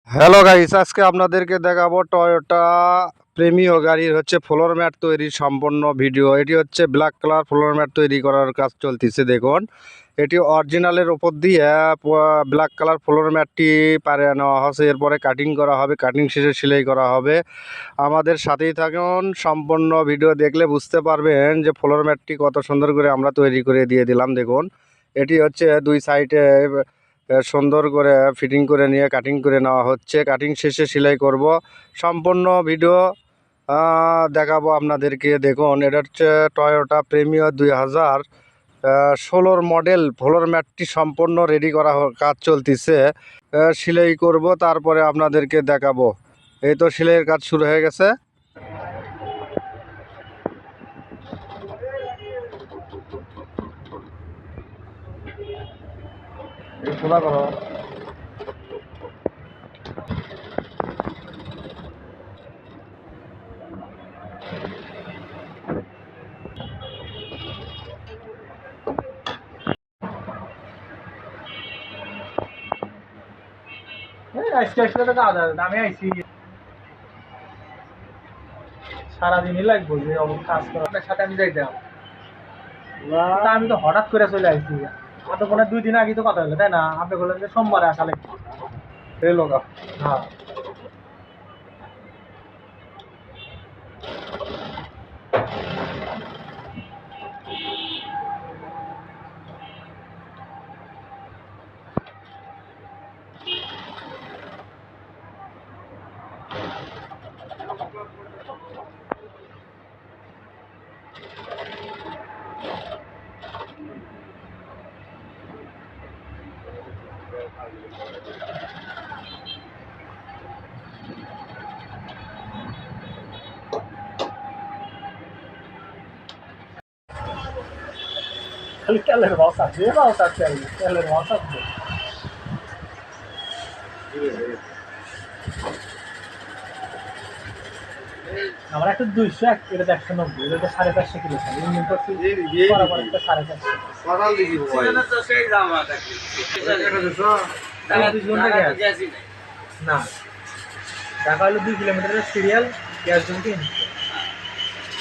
Hello guys, আজকে আপনাদেরকে দেখাবো টয়োটা প্রেমিও গাড়ির হচ্ছে ফ্লোর ম্যাট তৈরির সম্পূর্ণ ভিডিও। এটি হচ্ছে ব্ল্যাক কালার ফ্লোর ম্যাট তৈরি করার কাজ চলতেছে। দেখুন, এটি অরিজিনালের ওপর দিয়ে ব্ল্যাক কালার ফ্লোর ম্যাটটি পারে নেওয়া হচ্ছে। এরপরে কাটিং করা হবে, কাটিং শেষে সেলাই করা হবে। আমাদের সাথেই থাকুন, সম্পূর্ণ ভিডিও দেখলে বুঝতে পারবেন যে ফ্লোর ম্যাটটি কত সুন্দর করে আমরা তৈরি করে দিয়ে দিলাম। দেখুন, এটি হচ্ছে দুই সাইডে সুন্দর করে ফিটিং করে নিয়ে কাটিং করে নেওয়া হচ্ছে। কাটিং শেষে সেলাই করব। সম্পূর্ণ ভিডিও দেখাবো আপনাদেরকে। দেখুন, এটা হচ্ছে টয়োটা প্রেমিও 2016 মডেল। ফ্লোর ম্যাটটি সম্পূর্ণ রেডি করা কাজ চলতেছে। সেলাই করব, তারপরে আপনাদেরকে দেখাবো। এই তো সেলাইয়ের কাজ শুরু হয়ে গেছে। খোলা করো। আমি আইছি সারাদিনই লাগবো যে কাজ করার সাথে আমি যাইতাম। আমি তো হঠাৎ করে চলে আসছি। এতক্ষণে 2 দিন আগে তো কথা হলো, তাই না? আপনি বললেন যে সোমবারে আসা লাগবে। এই লোকা হ্যাঁ, খালি তেলের বাস আছে, বাস আছে, তেলের বাস আছে। আমার একটা 200, এটা 190, এটা 450 কিলো খালি ইঞ্জিন করছি বরাবর একটা 450 না। ঢাকা হলো 2 কিলোমিটারের সিরিয়াল গ্যাস জমতে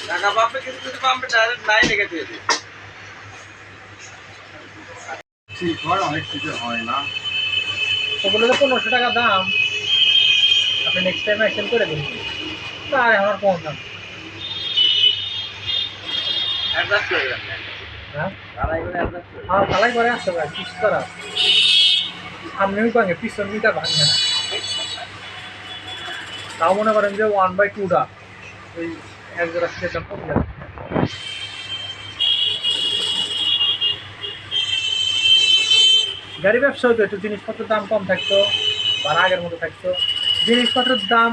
টাকা পাবে, কিন্তু পাম্পে ডাইরেক্ট নাই লেগে দিয়ে ঠিক হয়, অনেক কিছু হয় না। ওগুলো তো 1500 টাকা দাম। আপনি নেক্সট টাইম অ্যাকশন করে দিন। আর আমার কম দাম। অ্যাডজাস্ট করে দেন। হ্যাঁ, তারাই করে অ্যাডজাস্ট করে। আমার তালাই করে আসতে পারে পিস করা। সামনেও ভাঙে, পিছন দিকটা ভাঙে না। তাও মনে করেন যে 1/2টা ওই এক জোড়া সিটের দাম কমে যাবে। গাড়ি ব্যবসা হতো, একটু জিনিসপত্রের দাম কম থাকতো, বা আগের মতো থাকতো। জিনিসপত্রের দাম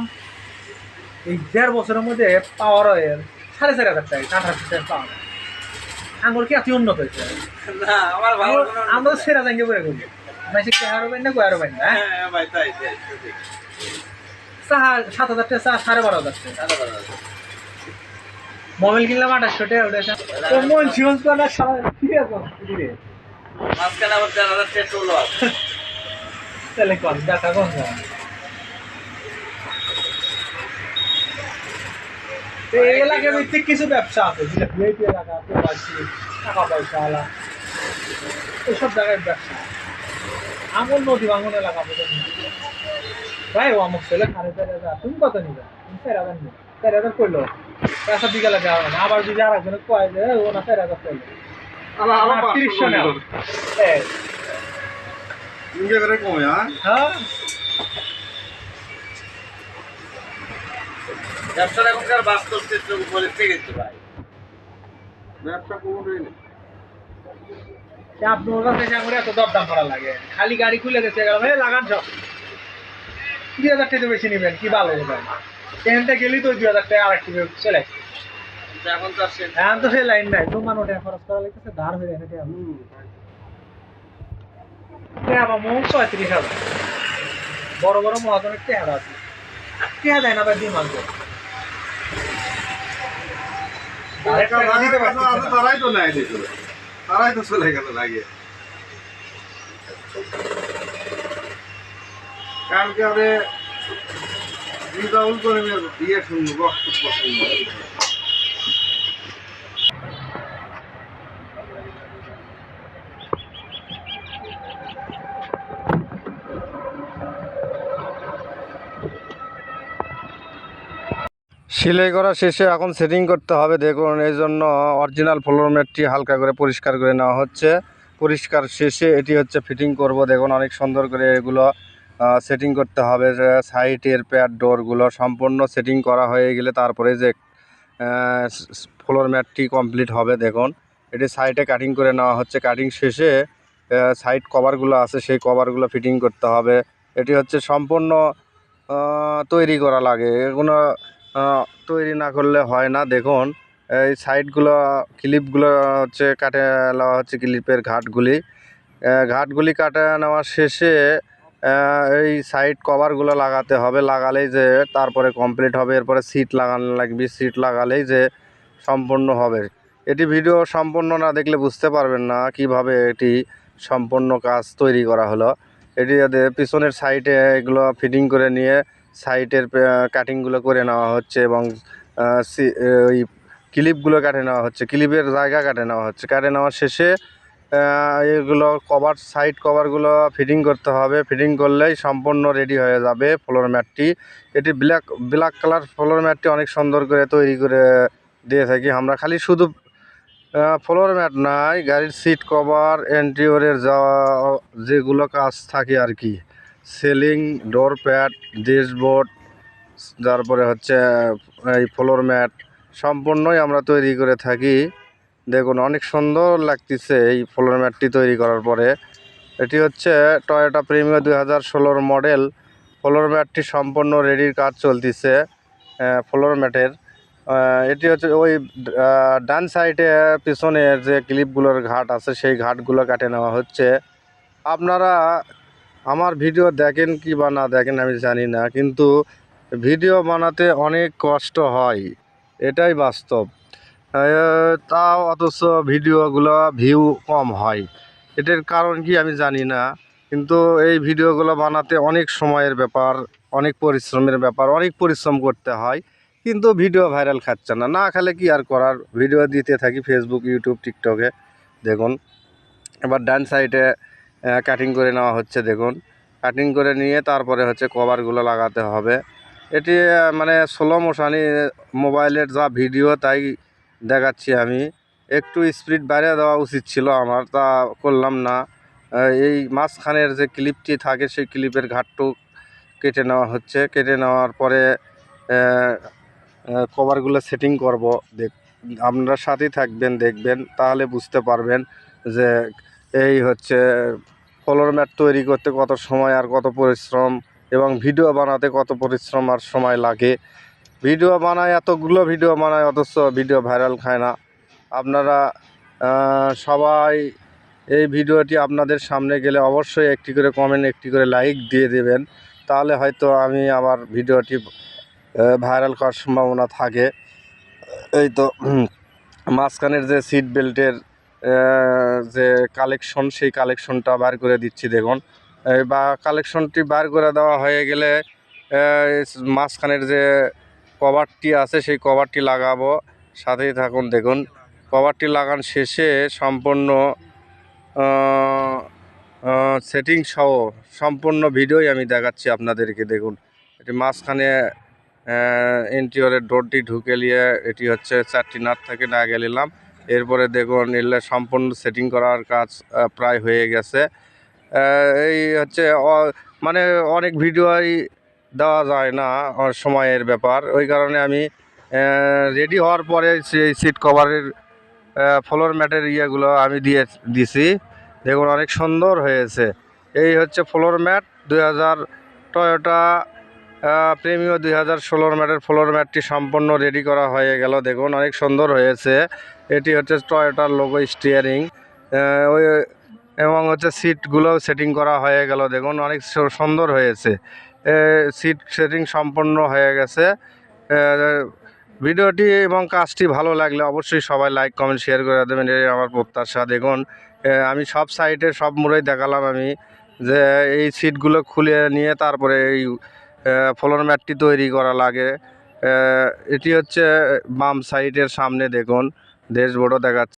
এই 1.5 বছরের মধ্যে পাওয়ার অয়েল 4,500 টাকা, 1800 টাকা পাওয়া যায়। আঙুল কি এত উন্নত হয়েছে? না, আমার ভালো কোনো আমরা সেরা জাঙ্গে পরে করি মাসে কি হারো পাই না গোয়ারো পাই না। হ্যাঁ ভাই, তাই তাই ঠিক। চা 7,000 টাকা, চা 12,500 টাকা। দাদা দাদা মোবাইল কিনলাম 2800 টাকা। ওটা তো মন জিওস করা সারা কি আছে রে? মাঝখানে আবার 4,000 টাকা চলো আছে। তাহলে কল টাকা কম না। এই এলাকায় ভিত্তিক কিছু ব্যবসা আছে, যেটা ভিআইপি এলাকা, প্রবাসী, টাকা পয়সা আলা, এইসব জায়গায় ব্যবসা। আমল নদী ভাঙন এলাকা আমাদের ভাই, ও আমার ছেলে 4,500। তুমি কত নিবে? তুমি 4,000 নিবে। 4,000 করলো পেশা বিকালে যাওয়া না। আবার যদি আর একজনে কয় যে ও না 4,000 করলো, 300 নেও। হ্যাঁ, ব্যবসার এখনকার বাস্তব চিত্র বলে গেছে ভাই। ব্যবসা কোনোটাই নেই। আপনার কাছে এসে আমার এত দরদাম করা লাগে? খালি গাড়ি খুলে গেছে লাগান সব 2,000 টাকা বেশি নেবেন, কি ভালো হবে? ট্রেনটা গেলেই তো 2,000 টাকা আর একটু চলে আসছে। এখন তো আসছে এখন তো সে লাইন নাই, তোমার ওটা খরচ করা লাগতেছে, ধার হয়ে গেছে। আমার মোট 35,000। বড় বড় মহাজনের চেহারা আছে, চেহারা দেয় না ভাই, দিয়ে মানবে। তারাই তো নেয় দিত, তারাই তো চলে গেল লাগিয়ে। কালকে রিজাউল করে দিয়ে শুনবো বক্তব্য শুনবো। সেলাই করা শেষে এখন সেটিং করতে হবে দেখুন, এই জন্য অরিজিনাল ফ্লোর ম্যাটটি হালকা করে পরিষ্কার করে নেওয়া হচ্ছে। পরিষ্কার শেষে এটি হচ্ছে ফিটিং করব। দেখুন অনেক সুন্দর করে এগুলো সেটিং করতে হবে। যে সাইডের প্যাড ডোরগুলো সম্পূর্ণ সেটিং করা হয়ে গেলে তারপরে যে ফ্লোর ম্যাটটি কমপ্লিট হবে। দেখুন এটি সাইডে কাটিং করে নেওয়া হচ্ছে। কাটিং শেষে সাইড কভারগুলো আছে সেই কভারগুলো ফিটিং করতে হবে। এটি হচ্ছে সম্পূর্ণ তৈরি করা লাগে, এগুলো তৈরি না করলে হয় না। দেখুন এই সাইডগুলো ক্লিপগুলো হচ্ছে কাটে নেওয়া হচ্ছে, ক্লিপের ঘাটগুলি কাটে নেওয়ার শেষে এই সাইড কভারগুলো লাগাতে হবে। লাগালেই যে তারপরে কমপ্লিট হবে। এরপরে সিট লাগানো লাগবে, সিট লাগালেই যে সম্পূর্ণ হবে। এটি ভিডিও সম্পূর্ণ না দেখলে বুঝতে পারবেন না কিভাবে এটি সম্পূর্ণ কাজ তৈরি করা হলো। এটি পিছনের সাইডে এগুলো ফিটিং করে নিয়ে সাইডের কাটিংগুলো করে নেওয়া হচ্ছে এবং ওই ক্লিপগুলো কাটে নেওয়া হচ্ছে, ক্লিপের জায়গা কাটে নেওয়া হচ্ছে। কাটে নেওয়ার শেষে এগুলো সাইড কভারগুলো ফিটিং করতে হবে। ফিটিং করলেই সম্পূর্ণ রেডি হয়ে যাবে ফ্লোর ম্যাটটি। এটি ব্ল্যাক কালার ফ্লোর ম্যাটটি অনেক সুন্দর করে তৈরি করে দিয়ে থাকি আমরা। খালি শুধু ফ্লোর ম্যাট নয়, গাড়ির সিট কভার, ইন্টেরিয়রের যেগুলো কাজ থাকে আর কি, সিলিং, ডোর প্যাড, ড্যাশবোর্ড, তারপরে হচ্ছে এই ফ্লোর ম্যাট সম্পূর্ণই আমরা তৈরি করে থাকি। দেখুন অনেক সুন্দর লাগতেছে এই ফ্লোর ম্যাটটি তৈরি করার পরে। এটি হচ্ছে টয়োটা প্রিমিও 2016 মডেল। ফ্লোর ম্যাটটি সম্পূর্ণ রেডির কাজ চলতেছে ফ্লোর ম্যাটের। এটি হচ্ছে ওই ডান সাইডে পিছনের যে ক্লিপগুলোর ঘাট আছে সেই ঘাটগুলো কাটে নেওয়া হচ্ছে। আপনারা আমার ভিডিও দেখেন কি বা না দেখেন আমি জানি না, কিন্তু ভিডিও বানাতে অনেক কষ্ট হয়, এটাই বাস্তব। তাও অথচ ভিডিওগুলো ভিউ কম হয়। এটার কারণ কি আমি জানি না, কিন্তু এই ভিডিওগুলো বানাতে অনেক সময়ের ব্যাপার, অনেক পরিশ্রমের ব্যাপার, অনেক পরিশ্রম করতে হয়, কিন্তু ভিডিও ভাইরাল খাচ্ছে না। না খেলে কি আর করার, ভিডিও দিতে থাকি ফেসবুক, ইউটিউব, টিকটকে। দেখুন এবার ডান সাইডে কাটিং করে নেওয়া হচ্ছে। দেখুন কাটিং করে নিয়ে তারপরে হচ্ছে কভারগুলো লাগাতে হবে। এটি মানে স্লো মোশানি মোবাইলের যা ভিডিও তাই দেখাচ্ছি আমি। একটু স্পিড বাড়িয়ে দেওয়া উচিত ছিল আমার, তা করলাম না। এই মাঝখানের যে ক্লিপটি থাকে সেই ক্লিপের ঘাটটু কেটে নেওয়া হচ্ছে। কেটে নেওয়ার পরে কভারগুলো সেটিং করব। আপনারা সাথেই থাকবেন, দেখবেন, তাহলে বুঝতে পারবেন যে এই হচ্ছে ফ্লোর ম্যাট তৈরি করতে কত সময় আর কত পরিশ্রম, এবং ভিডিও বানাতে কত পরিশ্রম আর সময় লাগে। ভিডিও বানায়, এতগুলো ভিডিও বানায়, অথচ ভিডিও ভাইরাল খায় না। আপনারা সবাই এই ভিডিওটি আপনাদের সামনে গেলে অবশ্যই একটি করে কমেন্ট, একটি করে লাইক দিয়ে দেবেন, তাহলে হয়তো আমি আবার ভিডিওটি ভাইরাল করার সম্ভাবনা থাকে। এই তো মাঝখানের যে সিট বেল্টের যে কালেকশন, সেই কালেকশনটা বার করে দিচ্ছি। দেখুন বা কালেকশনটি বার করে দেওয়া হয়ে গেলে মাঝখানের যে কভারটি আছে সেই কভারটি লাগাবো। সাথেই থাকুন। দেখুন কভারটি লাগান শেষে সম্পূর্ণ সেটিং সহ সম্পূর্ণ ভিডিওই আমি দেখাচ্ছি আপনাদেরকে। দেখুন এটি মাঝখানে ইন্টেরিয়রের ডোরটি ঢুকে নিয়ে এটি হচ্ছে 4টি নাট থেকে না গেলাম। এরপরে দেখুন এলে সম্পূর্ণ সেটিং করার কাজ প্রায় হয়ে গেছে। এই হচ্ছে মানে অনেক ভিডিওই দেওয়া যায় না, সময়ের ব্যাপার। ওই কারণে আমি রেডি হওয়ার পরে সেই সিট কভারের ফ্লোর ম্যাটের ইয়েগুলো আমি দিছি। দেখুন অনেক সুন্দর হয়েছে। এই হচ্ছে ফ্লোর ম্যাট 2000 টয়োটা প্রিমিও 2016 ম্যাটের ফ্লোর ম্যাটটি সম্পূর্ণ রেডি করা হয়ে গেল। দেখুন অনেক সুন্দর হয়েছে। এটি হচ্ছে টয়োটার লোগো স্টিয়ারিং, ওই এবং হচ্ছে সিটগুলোও সেটিং করা হয়ে গেল। দেখুন অনেক সুন্দর হয়েছে। সিট সেটিং সম্পূর্ণ হয়ে গেছে। ভিডিওটি এবং কাজটি ভালো লাগলে অবশ্যই সবাই লাইক, কমেন্ট, শেয়ার করে দেবেন, এই আমার প্রত্যাশা। দেখুন আমি সব সাইডে সব মোড়েই দেখালাম আমি যে এই সিটগুলো খুলে নিয়ে তারপরে এই ফ্লোর ম্যাটটি তৈরি করা লাগে। এটি হচ্ছে বাম সাইডের সামনে দেখুন ড্যাশবোর্ডও দেখাচ্ছে।